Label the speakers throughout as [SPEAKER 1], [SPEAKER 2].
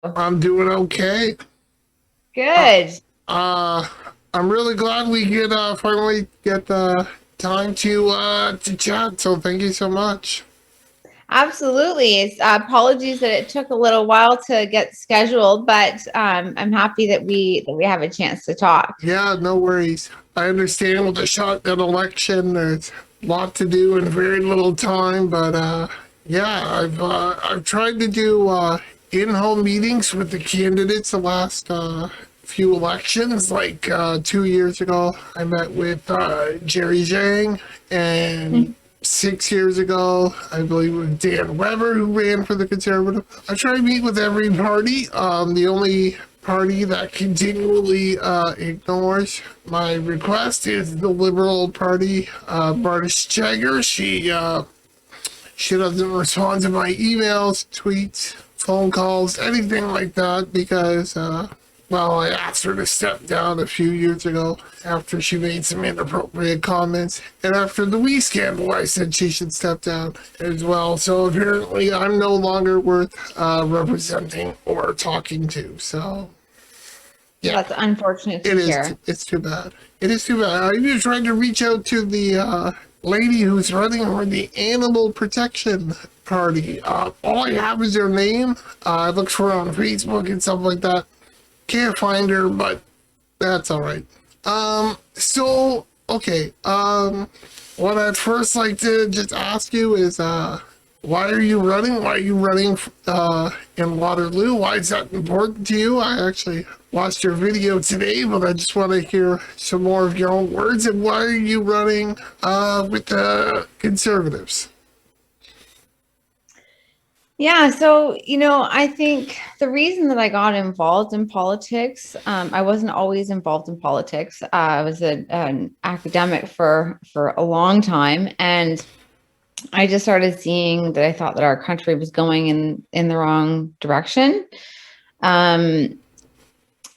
[SPEAKER 1] I'm doing okay. Uh,
[SPEAKER 2] Good.
[SPEAKER 1] uh, I'm really glad we could finally get the time to chat. So thank you so much.
[SPEAKER 2] Absolutely. It's apologies that it took a little while to get scheduled, but I'm happy that we have a chance to talk.
[SPEAKER 1] Yeah, no worries. I understand with the shotgun election, there's a lot to do in very little time, but yeah, I've tried to do in-home meetings with the candidates the last few elections. Like 2 years ago, I met with Jerry Zhang, and 6 years ago, I believe it was Dan Weber who ran for the Conservative. I try to meet with every party. The only party that continually ignores my request is the Liberal Party. Bartis Jagger, she doesn't respond to my emails, tweets, phone calls, anything like that because, well, I asked her to step down a few years ago after she made some inappropriate comments. And after the Wii scandal, I said she should step down as well. So apparently, I'm no longer worth representing or talking to. So, yeah.
[SPEAKER 2] That's unfortunate to
[SPEAKER 1] It is.
[SPEAKER 2] hear.
[SPEAKER 1] It's too bad. It is too bad. I was trying to reach out to the lady who's running for the Animal Protection Party. All I have is her name. I looked for her on Facebook and stuff like that. Can't find her, but that's all right. So okay. What I'd first like to just ask you is, why are you running? Why are you running in Waterloo? Why is that important to you? I actually watched your video today, but I just want to hear some more of your own words. And why are you running with the Conservatives?
[SPEAKER 2] Yeah, so I think the reason that I got involved in politics, I wasn't always involved in politics. I was an academic for a long time, and I just started seeing that I thought that our country was going in the wrong direction. Um,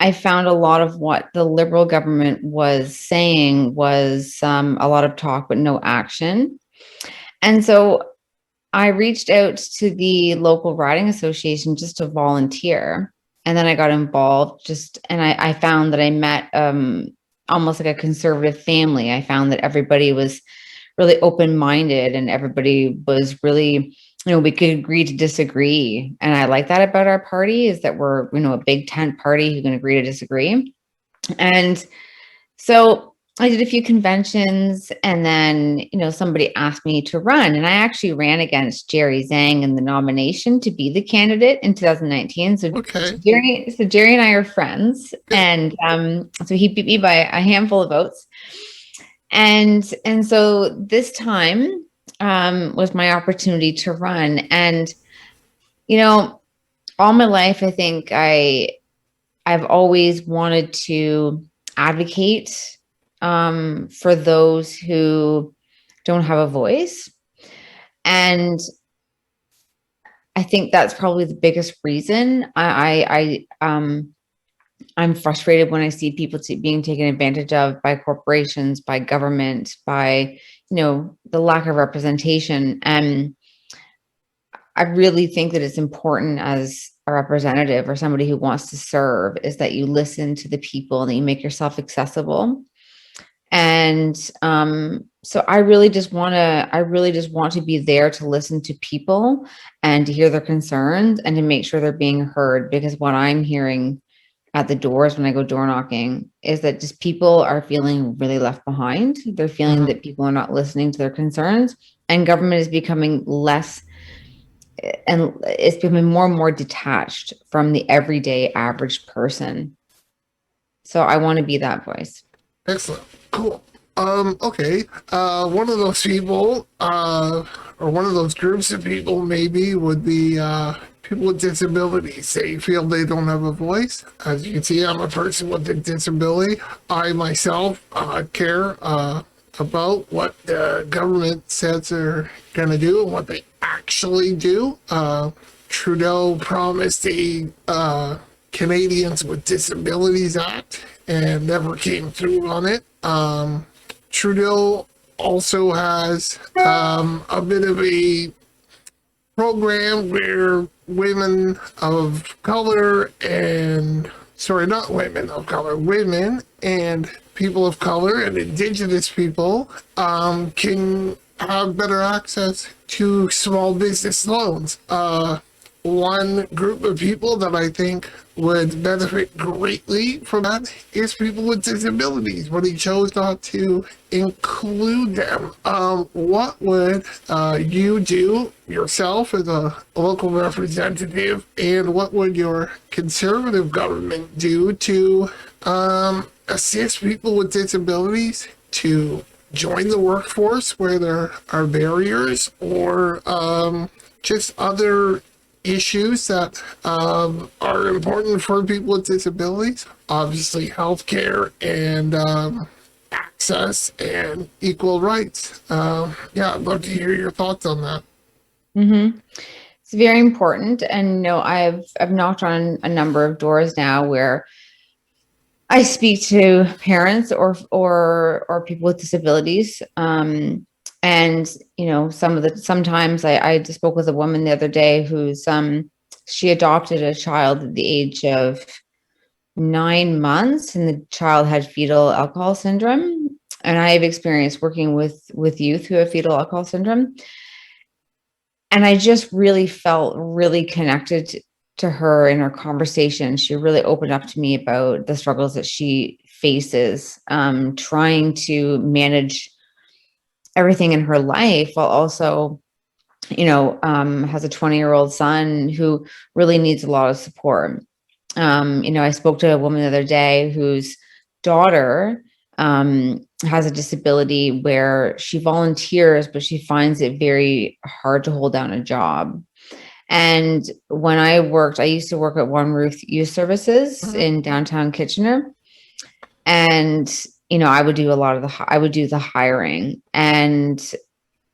[SPEAKER 2] I found a lot of what the Liberal government was saying was a lot of talk but no action. And so I reached out to the local riding association just to volunteer. And then I got involved and I found that I met almost like a conservative family. I found that everybody was really open-minded and everybody was really, we could agree to disagree. And I like that about our party is that we're, a big tent party who can agree to disagree. And so I did a few conventions and then, somebody asked me to run and I actually ran against Jerry Zhang in the nomination to be the candidate in 2019. So
[SPEAKER 1] Okay,
[SPEAKER 2] Jerry and I are friends
[SPEAKER 1] good.
[SPEAKER 2] and so he beat me by a handful of votes. And so this time was my opportunity to run. And, you know, all my life, I think I've always wanted to advocate for those who don't have a voice. And I think that's probably the biggest reason I'm frustrated when I see people being taken advantage of by corporations, by government, by, the lack of representation. And I really think that it's important as a representative or somebody who wants to serve is that you listen to the people and that you make yourself accessible. And so I really just want to be there to listen to people and to hear their concerns and to make sure they're being heard because what I'm hearing at the doors when I go door knocking is that just people are feeling really left behind. They're feeling
[SPEAKER 1] Mhm.
[SPEAKER 2] that people are not listening to their concerns and government is becoming less and it's becoming more and more detached from the everyday average person. So I want to be that voice.
[SPEAKER 1] Excellent. Cool. Okay. One of those people, or one of those groups of people maybe would be people with disabilities. They feel they don't have a voice. As you can see, I'm a person with a disability. I myself care about what the government says they're going to do and what they actually do. Trudeau promised a Canadians with Disabilities Act and never came through on it. Trudeau also has a bit of a program where women of color and, sorry, not women of color, women and people of color and indigenous people can have better access to small business loans. One group of people that I think would benefit greatly from that is people with disabilities, but he chose not to include them. What would you do yourself as a local representative, and what would your conservative government do to assist people with disabilities to join the workforce where there are barriers, or just other issues that are important for people with disabilities? Obviously, healthcare and access and equal rights. Yeah, I'd love to hear your thoughts on that.
[SPEAKER 2] Mm-hmm. It's very important. And I've knocked on a number of doors now where I speak to parents or people with disabilities. And sometimes I just spoke with a woman the other day who's she adopted a child at the age of 9 months, and the child had fetal alcohol syndrome. And I have experience working with youth who have fetal alcohol syndrome. And I just really felt really connected to her in our conversation. She really opened up to me about the struggles that she faces, trying to manage everything in her life while also, has a 20-year-old son who really needs a lot of support. I spoke to a woman the other day whose daughter has a disability where she volunteers, but she finds it very hard to hold down a job. And when I used to work at One Roof Youth Services in downtown Kitchener. And, I would do I would do the hiring. And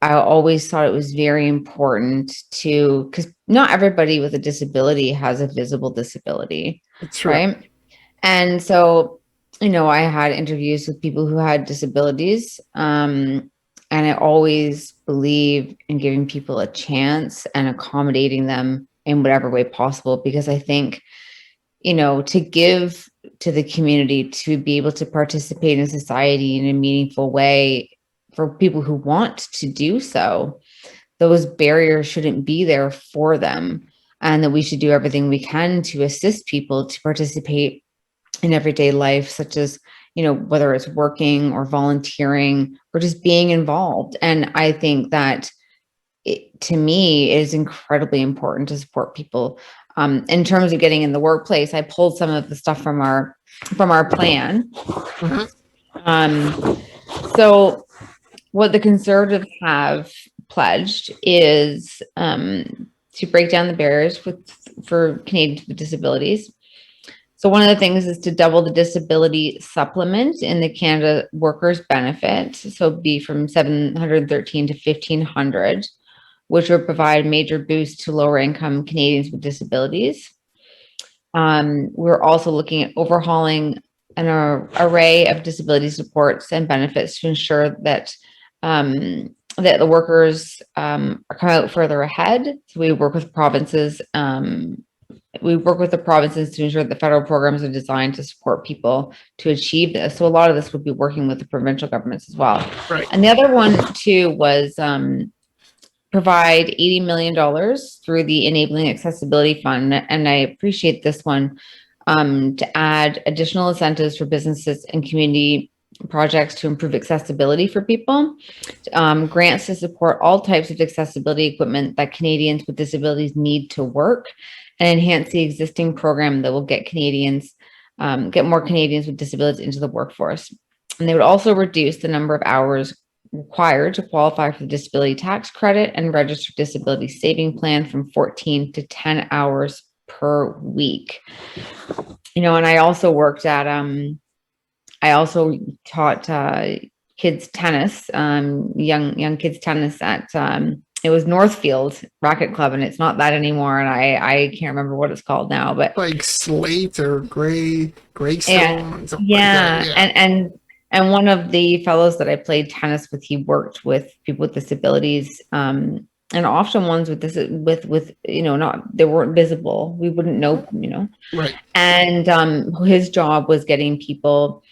[SPEAKER 2] I always thought it was very important because not everybody with a disability has a visible disability.
[SPEAKER 1] That's right.
[SPEAKER 2] Right. And so, I had interviews with people who had disabilities. And I always believe in giving people a chance and accommodating them in whatever way possible, because I think, to give to the community, to be able to participate in society in a meaningful way for people who want to do so, those barriers shouldn't be there for them. And that we should do everything we can to assist people to participate in everyday life, such as, whether it's working or volunteering or just being involved. And I think that to me, it is incredibly important to support people. In terms of getting in the workplace, I pulled some of the stuff from our plan. So what the Conservatives have pledged is to break down the barriers for Canadians with disabilities. So one of the things is to double the disability supplement in the Canada Workers Benefit. So it'd be from $713 to $1,500, which would provide major boost to lower income Canadians with disabilities. We're also looking at overhauling an array of disability supports and benefits to ensure that that the workers are come out further ahead. So we work with provinces. We work with the provinces to ensure that federal programs are designed to support people to achieve this. So a lot of this would be working with the provincial governments as well.
[SPEAKER 1] Right.
[SPEAKER 2] And the other one too was provide $80 million through the Enabling Accessibility Fund. And I appreciate this one to add additional incentives for businesses and community projects to improve accessibility for people, grants to support all types of accessibility equipment that Canadians with disabilities need to work, and enhance the existing program that will get more Canadians with disabilities into the workforce. And they would also reduce the number of hours required to qualify for the disability tax credit and registered disability saving plan from 14 to 10 hours per week. And I also worked at I also taught kids tennis, young kids tennis at it was Northfield Racket Club, and it's not that anymore. And I can't remember what it's called now, but
[SPEAKER 1] Like slate or gray
[SPEAKER 2] and
[SPEAKER 1] stone.
[SPEAKER 2] yeah,
[SPEAKER 1] Like that.
[SPEAKER 2] and one of the fellows that I played tennis with, he worked with people with disabilities and often ones with this, with, not, they weren't visible. We wouldn't know,
[SPEAKER 1] Right.
[SPEAKER 2] and his job was getting people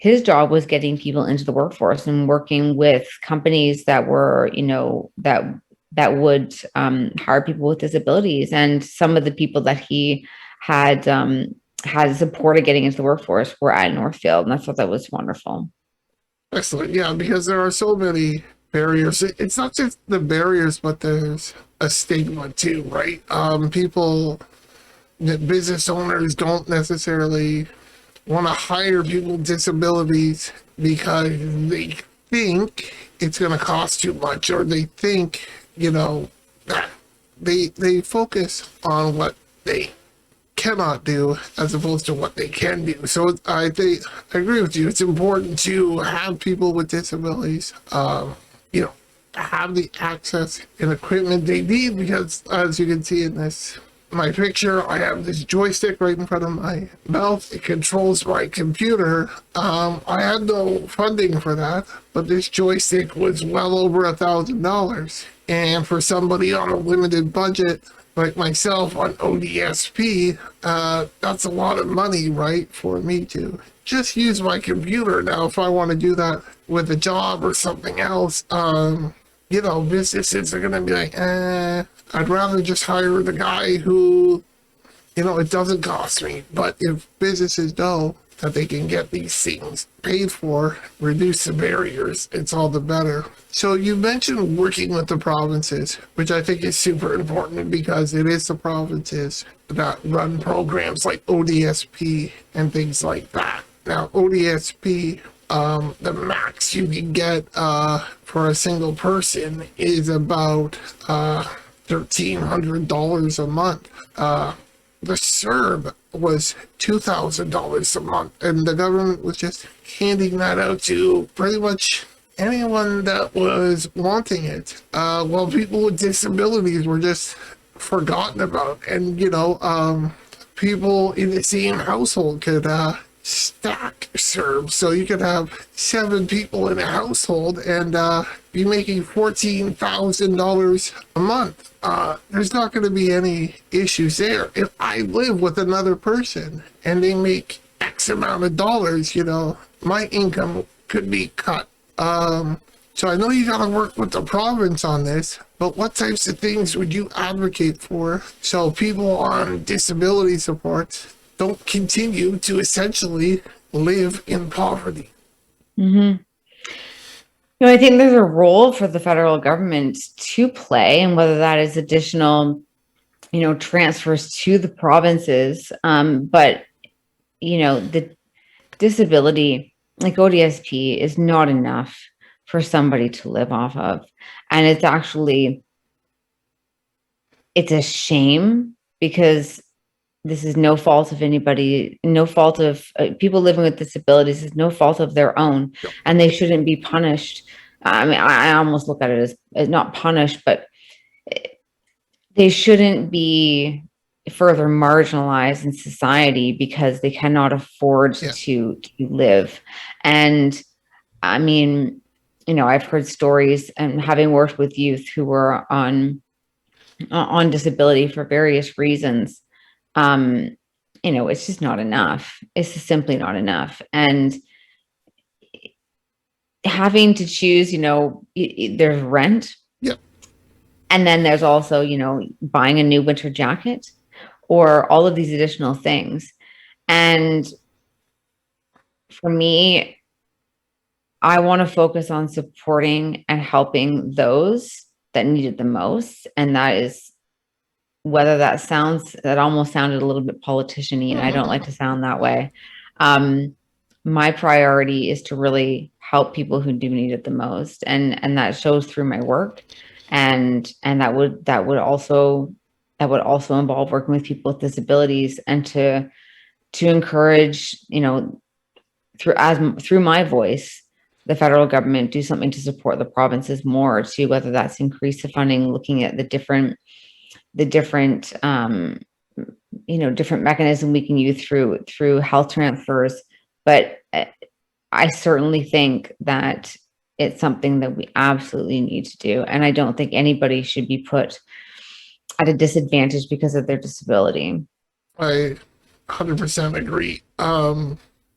[SPEAKER 2] into the workforce and working with companies that were, that would hire people with disabilities. And some of the people that he had supported getting into the workforce were at Northfield, and I thought that was wonderful.
[SPEAKER 1] Excellent. Yeah, because there are so many barriers. It's not just the barriers, but there's a stigma too, right? People, the business owners don't necessarily want to hire people with disabilities because they think it's going to cost too much, or they think, that they focus on what they cannot do as opposed to what they can do. So I agree with you. It's important to have people with disabilities, have the access and equipment they need, because as you can see in my picture, I have this joystick right in front of my mouth. It controls my computer. I had no funding for that, but this joystick was well over $1,000. And for somebody on a limited budget like myself on ODSP, that's a lot of money, right, for me to just use my computer. Now, if I want to do that with a job or something else, businesses are going to be like, I'd rather just hire the guy who, it doesn't cost me. But if businesses know that they can get these things paid for, reduce the barriers, it's all the better. So you mentioned working with the provinces, which I think is super important, because it is the provinces that run programs like ODSP and things like that. Now, ODSP, the max you can get for a single person is about $1,300 a month. The CERB was $2,000 a month, and the government was just handing that out to pretty much anyone that was wanting it. While people with disabilities were just forgotten about, and people in the same household could stack CERB, so you could have 7 people in a household and be making $14,000 a month. There's not going to be any issues there. If I live with another person and they make X amount of dollars, my income could be cut. So I know you got to work with the province on this, but what types of things would you advocate for so people on disability supports don't continue to essentially live in poverty?
[SPEAKER 2] Mm-hmm. I think there's a role for the federal government to play, and whether that is additional, transfers to the provinces. But, the disability, like ODSP, is not enough for somebody to live off of. And it's a shame, because this is no fault of anybody, no fault of people living with disabilities, is no fault of their own, and they shouldn't be punished. I mean, I almost look at it as not punished, but they shouldn't be further marginalized in society because they cannot afford to live. And I mean, I've heard stories, and having worked with youth who were on disability for various reasons, it's just not enough. It's just simply not enough. And having to choose, there's rent.
[SPEAKER 1] Yep.
[SPEAKER 2] And then there's also, buying a new winter jacket, or all of these additional things. And for me, I want to focus on supporting and helping those that need it the most. And that is, whether that almost sounded a little bit politician-y, and I don't like to sound that way. My priority is to really help people who do need it the most. And that shows through my work. And that would also involve working with people with disabilities, and to encourage, through my voice, the federal government do something to support the provinces more too, whether that's increase the funding, looking at the different different mechanism we can use through health transfers. But I certainly think that it's something that we absolutely need to do. And I don't think anybody should be put at a disadvantage because of their disability.
[SPEAKER 1] I 100% agree.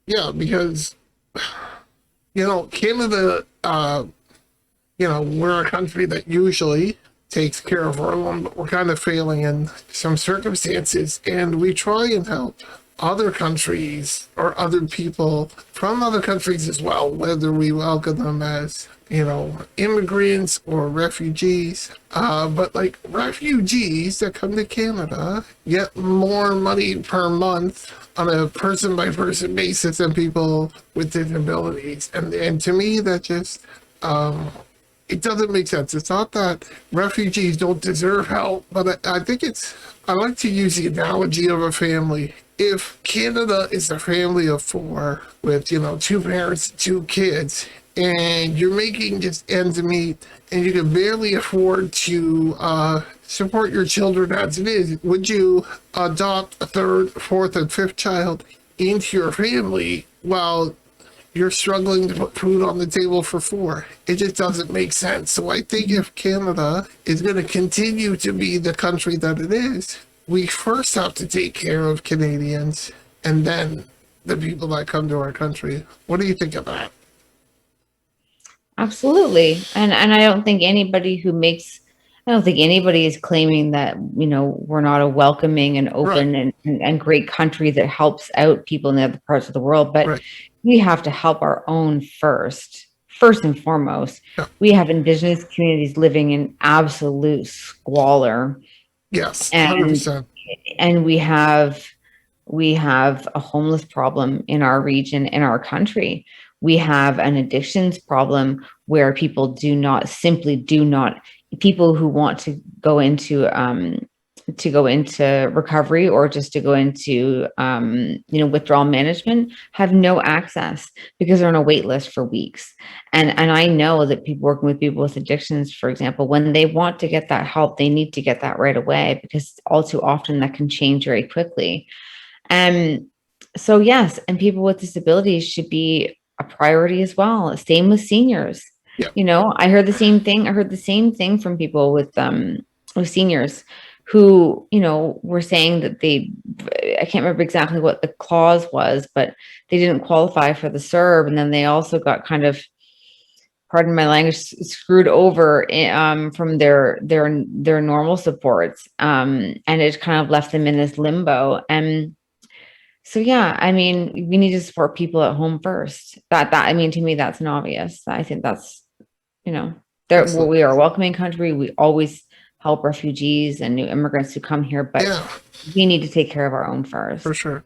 [SPEAKER 1] Yeah, because Canada, we're a country that usually takes care of our own, but we're kind of failing in some circumstances, and we try and help other countries or other people from other countries as well, whether we welcome them as immigrants or refugees. But like refugees that come to Canada get more money per month on a person by person basis than people with disabilities. And to me, that just, it doesn't make sense. It's not that refugees don't deserve help, but I think I like to use the analogy of a family. If Canada is a family of four with, two parents, two kids, and you're making just ends meet, and you can barely afford to support your children as it is, would you adopt a third, fourth, and fifth child into your family while you're struggling to put food on the table for four? It just doesn't make sense. So I think if Canada is going to continue to be the country that it is, we first have to take care of Canadians and then the people that come to our country. What do you think of that?
[SPEAKER 2] Absolutely. And I don't think anybody is claiming that, we're not a welcoming and
[SPEAKER 1] Right,
[SPEAKER 2] open and great country that helps out people in the other parts of the world. But
[SPEAKER 1] right.
[SPEAKER 2] we have to help our own first and foremost.
[SPEAKER 1] Yeah.
[SPEAKER 2] We have Indigenous communities living in absolute squalor,
[SPEAKER 1] Yes,
[SPEAKER 2] and
[SPEAKER 1] 100%.
[SPEAKER 2] we have a homeless problem in our region, in our country. We have an addictions problem where people do not people who want to go into recovery or just to go into withdrawal management have no access because they're on a wait list for weeks. And I know that people working with people with addictions, for example, when they want to get that help, they need to get that right away, because all too often that can change very quickly. And so, yes, and people with disabilities should be a priority as well. Same with seniors.
[SPEAKER 1] Yeah.
[SPEAKER 2] I heard the same thing. I heard the same thing from people with seniors who, were saying that I can't remember exactly what the clause was, but they didn't qualify for the CERB. And then they also got kind of, pardon my language, screwed over from their normal supports. And it kind of left them in this limbo. And so, yeah, I mean, we need to support people at home first. To me, that's an obvious. I think that's,
[SPEAKER 1] Excellent.
[SPEAKER 2] we are a welcoming country. We always help refugees and new immigrants who come here, but
[SPEAKER 1] Yeah,
[SPEAKER 2] we need to take care of our own
[SPEAKER 1] for
[SPEAKER 2] first.
[SPEAKER 1] sure.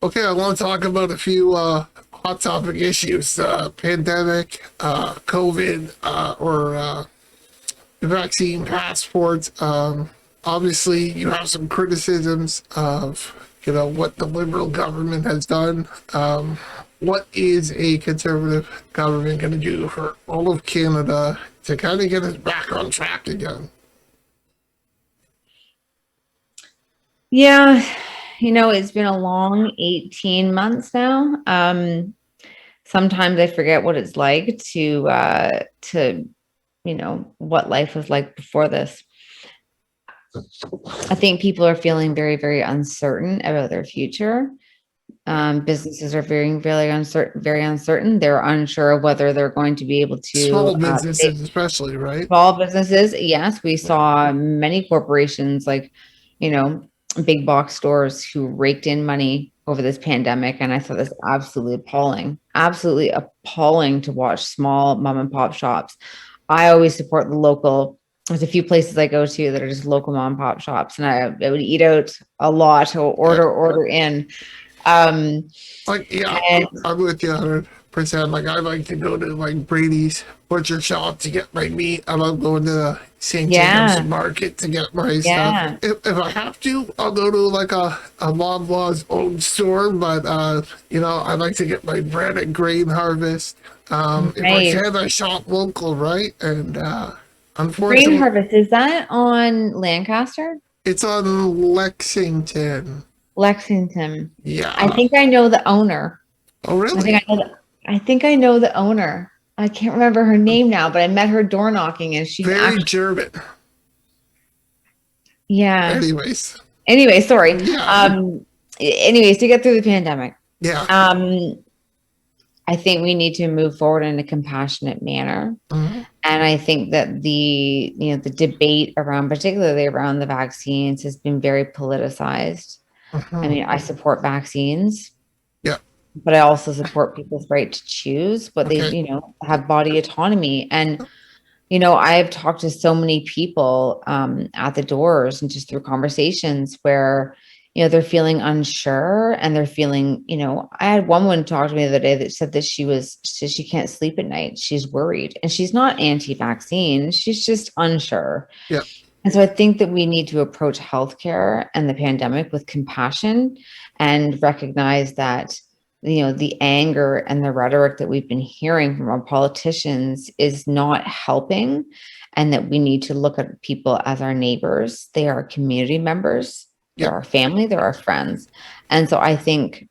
[SPEAKER 1] Okay, I want to talk about a few hot topic issues: pandemic, COVID, or vaccine passports. Obviously, you have some criticisms of what the Liberal government has done. What is a Conservative government going to do for all of Canada to kind of get us back on track again?
[SPEAKER 2] Yeah, it's been a long 18 months now. Sometimes I forget what it's like to what life was like before this. I think people are feeling very, very uncertain about their future. Businesses are very, very uncertain, very uncertain. They're unsure of whether they're going to be able to
[SPEAKER 1] Small businesses, especially, right?
[SPEAKER 2] small businesses. Yes, we saw many corporations like, you know, big box stores who raked in money over this pandemic. And I thought this absolutely appalling to watch small mom and pop shops. I always support the local. There's a few places I go to that are just local mom and pop shops, and I would eat out a lot or
[SPEAKER 1] Yeah.
[SPEAKER 2] order in. Um,
[SPEAKER 1] Like, yeah,
[SPEAKER 2] and
[SPEAKER 1] I'm with you 100%. Like, I like to go to like Brady's butcher shop to get my meat. I love going to the St. Jacobs
[SPEAKER 2] yeah,
[SPEAKER 1] market to get my stuff.
[SPEAKER 2] yeah,
[SPEAKER 1] If I have to, I'll go to like a Loblaws old store. But I like to get my bread at Grain Harvest. If I
[SPEAKER 2] right.
[SPEAKER 1] can, I shop local, right? And
[SPEAKER 2] Green
[SPEAKER 1] unfortunately,
[SPEAKER 2] Harvest, is that on Lancaster?
[SPEAKER 1] it's on Lexington.
[SPEAKER 2] Lexington. I
[SPEAKER 1] Yeah.
[SPEAKER 2] think I know the owner.
[SPEAKER 1] Oh,
[SPEAKER 2] I think
[SPEAKER 1] really?
[SPEAKER 2] I know the owner. I can't remember her name now, but I met her door knocking and she's
[SPEAKER 1] Very
[SPEAKER 2] actually,
[SPEAKER 1] German.
[SPEAKER 2] yeah.
[SPEAKER 1] Anyways,
[SPEAKER 2] Anyway, sorry.
[SPEAKER 1] yeah,
[SPEAKER 2] Anyways, to get through the pandemic,
[SPEAKER 1] yeah.
[SPEAKER 2] I think we need to move forward in a compassionate manner.
[SPEAKER 1] Mhm,
[SPEAKER 2] And I think that the debate around, particularly around the vaccines, has been very politicized. I
[SPEAKER 1] mhm.
[SPEAKER 2] mean, I support vaccines,
[SPEAKER 1] Yeah.
[SPEAKER 2] but I also support people's right to choose what they,
[SPEAKER 1] Okay.
[SPEAKER 2] have body autonomy. And, I've talked to so many people at the doors and just through conversations where, they're feeling unsure and they're feeling, I had one woman talk to me the other day that said that she can't sleep at night. She's worried and she's not anti-vaccine. She's just unsure.
[SPEAKER 1] Yeah.
[SPEAKER 2] And so I think that we need to approach healthcare and the pandemic with compassion and recognize that, the anger and the rhetoric that we've been hearing from our politicians is not helping, and that we need to look at people as our neighbors. They are community members,
[SPEAKER 1] Yeah.
[SPEAKER 2] they're our family, they're our friends. And so I think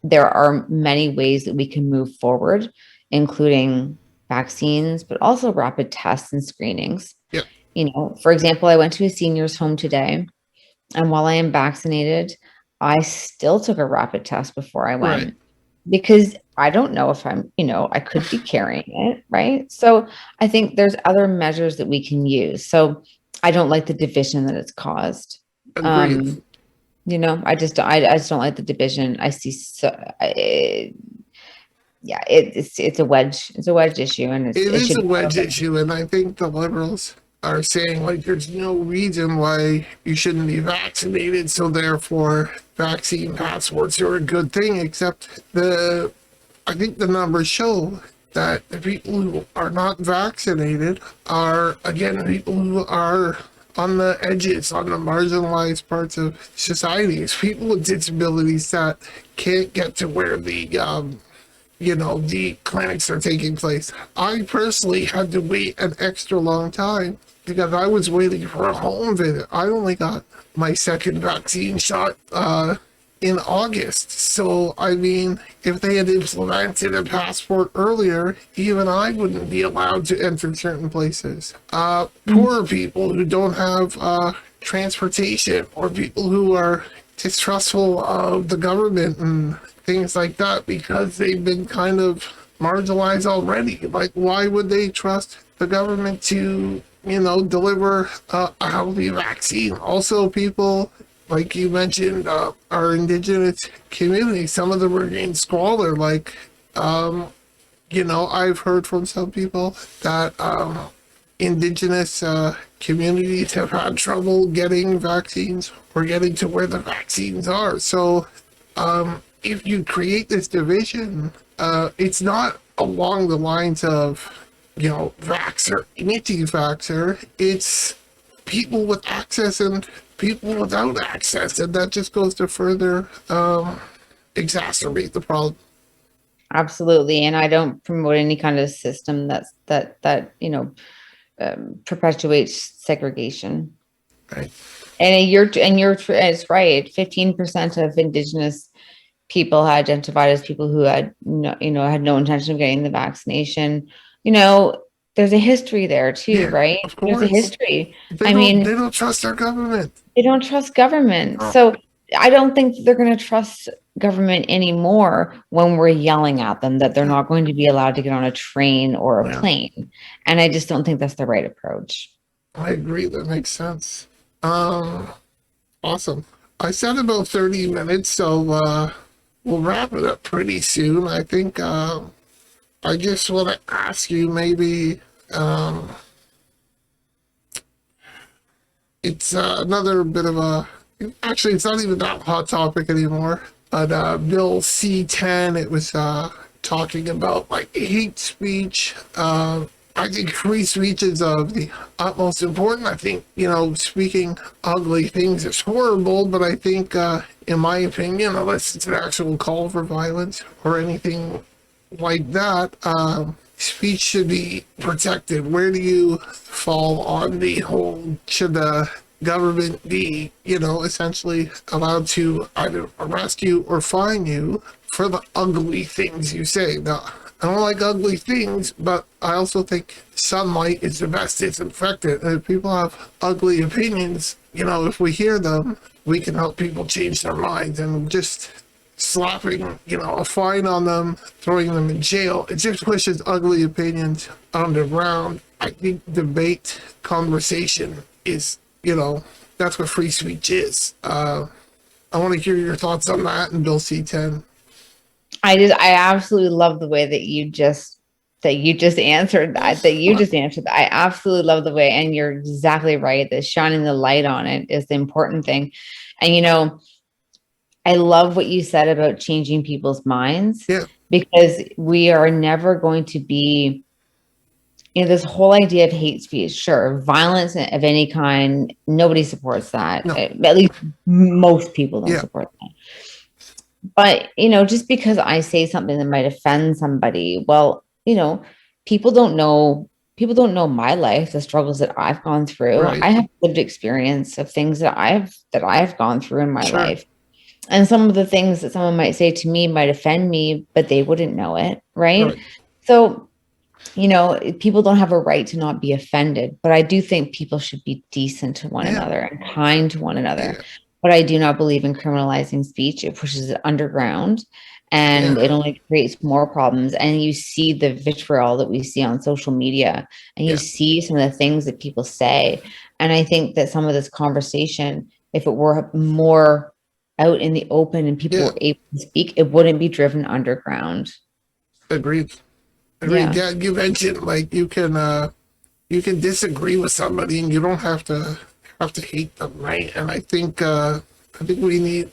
[SPEAKER 2] there are many ways that we can move forward, including vaccines, but also rapid tests and screenings.
[SPEAKER 1] Yeah.
[SPEAKER 2] For example, I went to a senior's home today, and while I am vaccinated, I still took a rapid test before I
[SPEAKER 1] Right.
[SPEAKER 2] went because I don't know if I could be carrying it, right? So I think there's other measures that we can use. So I don't like the division that it's caused.
[SPEAKER 1] Agreed.
[SPEAKER 2] Um, I just don't like the division. I see yeah, it's a wedge issue, and
[SPEAKER 1] It
[SPEAKER 2] it
[SPEAKER 1] is
[SPEAKER 2] should
[SPEAKER 1] a
[SPEAKER 2] be
[SPEAKER 1] wedge
[SPEAKER 2] broken.
[SPEAKER 1] issue, and I think the liberals are saying like there's no reason why you shouldn't be vaccinated, so therefore vaccine passports are a good thing. Except I think the numbers show that the people who are not vaccinated are again people who are on the edges, on the marginalized parts of society. It's people with disabilities that can't get to where the clinics are taking place. I personally had to wait an extra long time because I was waiting for a home visit. I only got my second vaccine shot in August. So, I mean, if they had implemented a passport earlier, even I wouldn't be allowed to enter certain places. Poor people who don't have transportation, or people who are distrustful of the government and things like that because they've been kind of marginalized already. Like, why would they trust the government to, deliver a healthy vaccine? Also, people, like you mentioned, our indigenous community, some of them are in squalor. Like, I've heard from some people that indigenous communities have had trouble getting vaccines or getting to where the vaccines are. So, if you create this division, it's not along the lines of, vaxxer, anti-vaxxer. It's people with access and people without access, and that just goes to further exacerbate the problem.
[SPEAKER 2] Absolutely. And I don't promote any kind of system that perpetuates segregation.
[SPEAKER 1] Right.
[SPEAKER 2] It's right. 15% of Indigenous people identified as people who had no intention of getting the vaccination. There's a history there too,
[SPEAKER 1] Yeah,
[SPEAKER 2] right?
[SPEAKER 1] of
[SPEAKER 2] There's a
[SPEAKER 1] course.
[SPEAKER 2] history.
[SPEAKER 1] They
[SPEAKER 2] I
[SPEAKER 1] don't. They
[SPEAKER 2] mean,
[SPEAKER 1] don't trust our government.
[SPEAKER 2] they don't trust government.
[SPEAKER 1] Oh,
[SPEAKER 2] So I don't think they're going to trust government anymore when we're yelling at them that they're
[SPEAKER 1] yeah,
[SPEAKER 2] not going to be allowed to get on a train or a
[SPEAKER 1] yeah.
[SPEAKER 2] plane. And I just don't think that's the right approach.
[SPEAKER 1] I agree. That makes sense. Um, Awesome. I said about 30 minutes, so we'll wrap it up pretty soon. I think I just want to ask you maybe it's another bit of a actually it's not even that hot topic anymore. But Bill C10, it was talking about like hate speech. I think free speech is of the utmost important. I think, speaking ugly things is horrible, but I think, in my opinion, unless it's an actual call for violence or anything like that, speech should be protected. Where do you fall on the whole, should the government be, essentially allowed to either arrest you or fine you for the ugly things you say? Now, I don't like ugly things, but I also think sunlight is the best disinfectant. And if people have ugly opinions, if we hear them, we can help people change their minds. And just slapping, a fine on them, throwing them in jail, it just pushes ugly opinions underground. I think debate, conversation is, that's what free speech is. I want to hear your thoughts on that and Bill C-10.
[SPEAKER 2] I absolutely love the way that you just answered that. I absolutely love the way, and you're exactly right, that shining the light on it is the important thing. And I love what you said about changing people's minds,
[SPEAKER 1] Yeah,
[SPEAKER 2] because we are never going to be, this whole idea of hate speech, sure, violence of any kind, nobody supports that.
[SPEAKER 1] no,
[SPEAKER 2] At least most people don't
[SPEAKER 1] yeah,
[SPEAKER 2] support that. But, just because I say something that might offend somebody, well, people don't know my life, the struggles that I've gone through.
[SPEAKER 1] right,
[SPEAKER 2] I have lived experience of things that I've gone through in my
[SPEAKER 1] sure,
[SPEAKER 2] life. And some of the things that someone might say to me might offend me, but they wouldn't know it, right?
[SPEAKER 1] right,
[SPEAKER 2] So, people don't have a right to not be offended, but I do think people should be decent to one
[SPEAKER 1] yeah,
[SPEAKER 2] another and kind to one another.
[SPEAKER 1] yeah,
[SPEAKER 2] But I do not believe in criminalizing speech. It pushes it underground, and
[SPEAKER 1] yeah,
[SPEAKER 2] it only creates more problems. And you see the vitriol that we see on social media, and you
[SPEAKER 1] yeah,
[SPEAKER 2] see some of the things that people say. And I think that some of this conversation, if it were more out in the open and people
[SPEAKER 1] yeah,
[SPEAKER 2] were able to speak, it wouldn't be driven underground.
[SPEAKER 1] agreed. Agreed.
[SPEAKER 2] Yeah.
[SPEAKER 1] Yeah, you mentioned like you can disagree with somebody and you don't have to hate them, right? And I think we need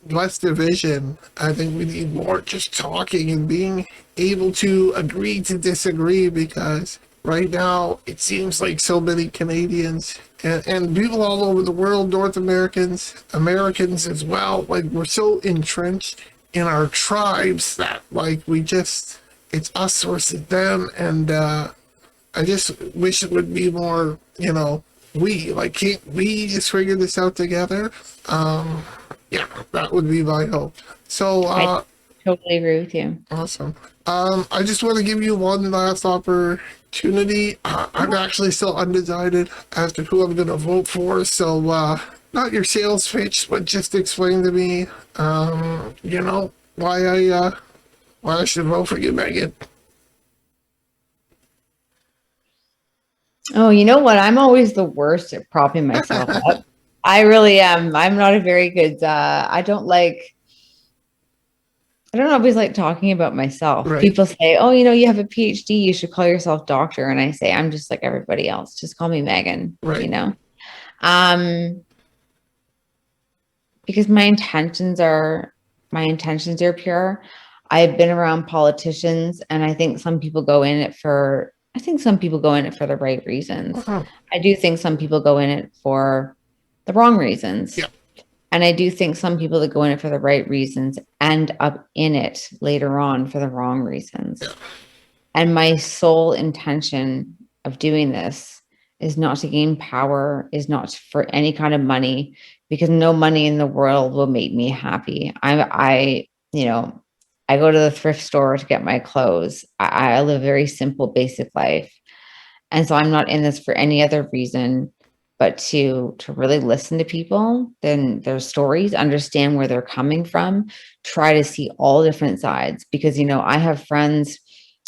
[SPEAKER 1] less division. I think we need more just talking and being able to agree to disagree, because right now it seems like so many Canadians and people all over the world, North Americans, Americans as well, like we're so entrenched in our tribes that like we just it's us versus them. And I just wish it would be more, we like can't we just figure this out together? Yeah, that would be my hope. So
[SPEAKER 2] I totally agree with you.
[SPEAKER 1] awesome. I just want to give you one last opportunity. I'm actually still undecided as to who I'm gonna vote for, so not your sales pitch, but just explain to me why I should vote for you, Megan.
[SPEAKER 2] Oh, you know what? I'm always the worst at propping myself up. I really am. I'm not a very good, I don't always like talking about myself.
[SPEAKER 1] Right,
[SPEAKER 2] People say, oh, you have a PhD, you should call yourself doctor. And I say, I'm just like everybody else. Just call me Megan.
[SPEAKER 1] right.
[SPEAKER 2] Um, because my intentions are pure. I've been around politicians, and I think some people go in it for the right reasons.
[SPEAKER 1] Uh-huh.
[SPEAKER 2] I do think some people go in it for the wrong reasons.
[SPEAKER 1] Yeah,
[SPEAKER 2] And I do think some people that go in it for the right reasons end up in it later on for the wrong reasons.
[SPEAKER 1] yeah,
[SPEAKER 2] And my sole intention of doing this is not to gain power, is not for any kind of money, because no money in the world will make me happy. I go to the thrift store to get my clothes. I live a very simple, basic life. And so I'm not in this for any other reason but to really listen to people, then their stories, understand where they're coming from, try to see all different sides, because I have friends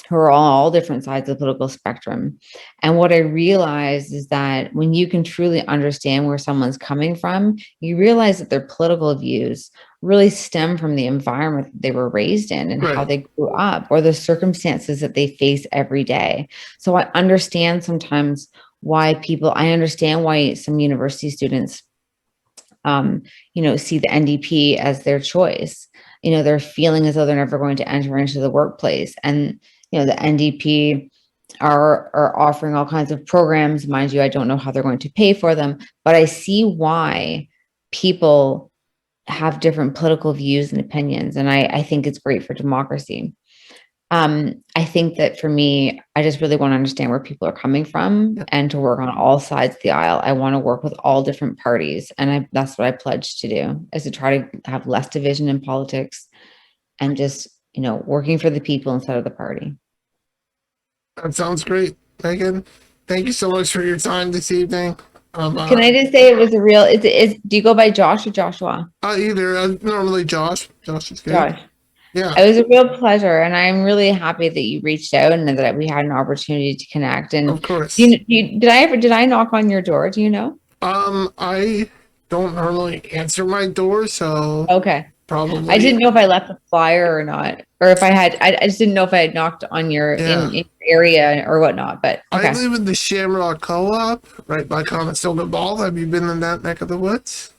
[SPEAKER 2] who are on all different sides of the political spectrum. And what I realized is that when you can truly understand where someone's coming from, you realize that their political views really stem from the environment that they were raised in and how
[SPEAKER 1] right.
[SPEAKER 2] they grew up, or the circumstances that they face every day. So I understand sometimes I understand why some university students, see the NDP as their choice. They're feeling as though they're never going to enter into the workplace. And, the NDP are offering all kinds of programs. Mind you, I don't know how they're going to pay for them, but I see why people have different political views and opinions. And I think it's great for democracy. I think that for me, I just really want to understand where people are coming from
[SPEAKER 1] Yeah,
[SPEAKER 2] and to work on all sides of the aisle. I want to work with all different parties. And that's what I pledged to do, is to try to have less division in politics and just, working for the people instead of the party.
[SPEAKER 1] That sounds great, Megan. Thank you so much for your time this evening.
[SPEAKER 2] Can I just say it was a real, do you go by Josh or Joshua?
[SPEAKER 1] Either normally Josh. Josh is good.
[SPEAKER 2] Josh.
[SPEAKER 1] Yeah,
[SPEAKER 2] It was a real pleasure, and I'm really happy that you reached out and that we had an opportunity to connect.
[SPEAKER 1] of
[SPEAKER 2] And
[SPEAKER 1] course.
[SPEAKER 2] did I knock on your door? Do you know?
[SPEAKER 1] I don't normally answer my door, so
[SPEAKER 2] Okay. I
[SPEAKER 1] probably
[SPEAKER 2] didn't know if I left a flyer or not, or if I had, I just didn't know if I had knocked on your
[SPEAKER 1] yeah.
[SPEAKER 2] in your area or whatnot, but
[SPEAKER 1] I
[SPEAKER 2] okay.
[SPEAKER 1] live in the Shamrock Co-op, right by Conestoga Ball. Have you been in that neck of the woods?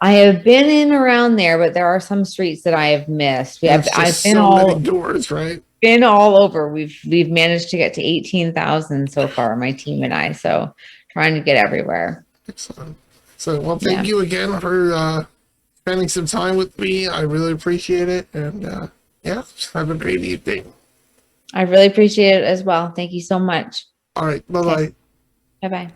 [SPEAKER 2] I have been in around there, but there are some streets that I have missed.
[SPEAKER 1] There's
[SPEAKER 2] I've
[SPEAKER 1] just
[SPEAKER 2] been
[SPEAKER 1] so many doors, right?
[SPEAKER 2] all over. We've managed to get to 18,000 so far, my team and I. So trying to get everywhere.
[SPEAKER 1] Excellent. So, well, thank
[SPEAKER 2] Yeah.
[SPEAKER 1] you again for spending some time with me. I really appreciate it. And yeah, have a great evening.
[SPEAKER 2] I really appreciate it as well. Thank you so much.
[SPEAKER 1] All right. Bye
[SPEAKER 2] Okay.
[SPEAKER 1] bye.
[SPEAKER 2] Bye bye.